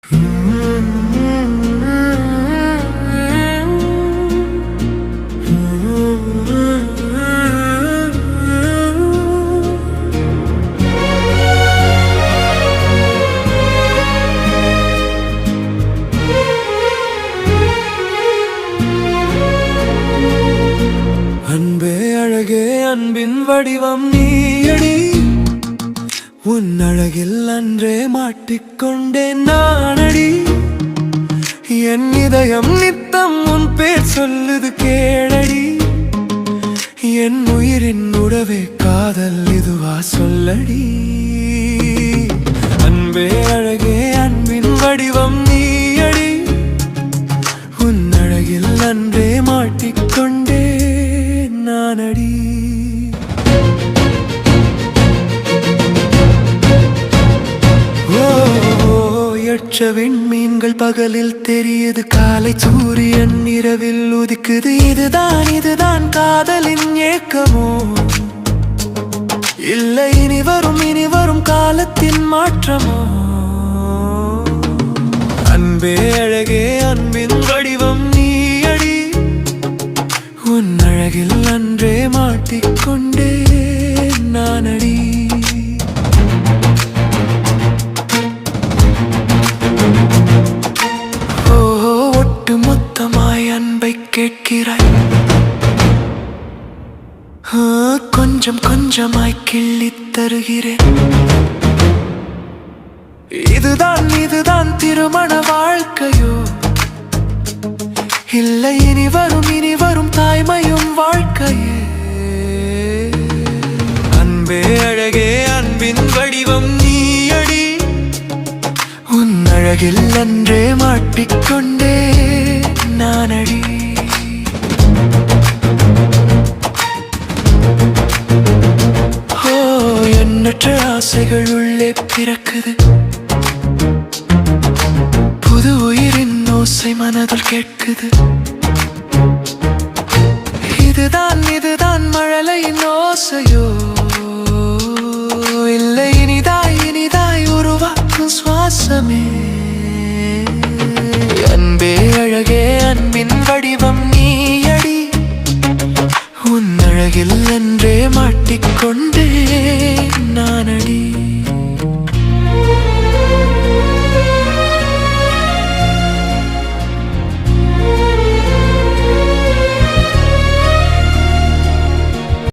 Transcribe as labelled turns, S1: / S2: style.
S1: அன்பே அழகே அன்பின் வடிவம் நீயடி, உன் அழகில் அன்றே மாட்டிக்கொண்டேன் நானடி. என் இதயம் நித்தம் உன் பேர் சொல்லுது கேளடி. என் உயிரின் உறவே காதல் இதுவா சொல்லடி. அன்பே அழகே அன்பின் வடிவம் நீயடி, உன் அழகில் அன்றே மாட்டிக்கொண்டேன் நானடி. விண்மீன்கள் பகலில் தெரியுது, காலை சூரியன் இரவில் உதிக்குது. இதுதான் காதலின் ஏக்கமோ, இல்லை இனி வரும் காலத்தின் மாற்றமோ? அன்பே அழகே அன்பின் வடிவம் நீயடி, உன் அழகில் அன்றே மாட்டிக்கொண்டே நானடி. மொத்தமாய் அன்பை கேட்கிறாய், கொஞ்சம் கொஞ்சமாய் கிள்ளித் தருகிறேன். இதுதான் திருமண வாழ்க்கையோ, இல்லை இனி வரும் தாய்மையும் வாழ்க்கையே? அன்பே அழகே அன்பின் வடிவம் நீயடி, உன் அழகில் அன்றே மாட்டிக்கொண்டே நானடி. எண்ணற்ற ஆசைகள் உள்ளே பிறக்குது, புது உயிரின் ஓசை மனதில் கேட்குது. இதுதான் மழலையின் ஓசையோ, இல்லை இனிதாய் உருவாக்கும் சுவாசமே? அன்பே அழகே அன்பின் வடிவம் நீயடி, உன் அழகில் அன்றே மாட்டிக்கொண்டே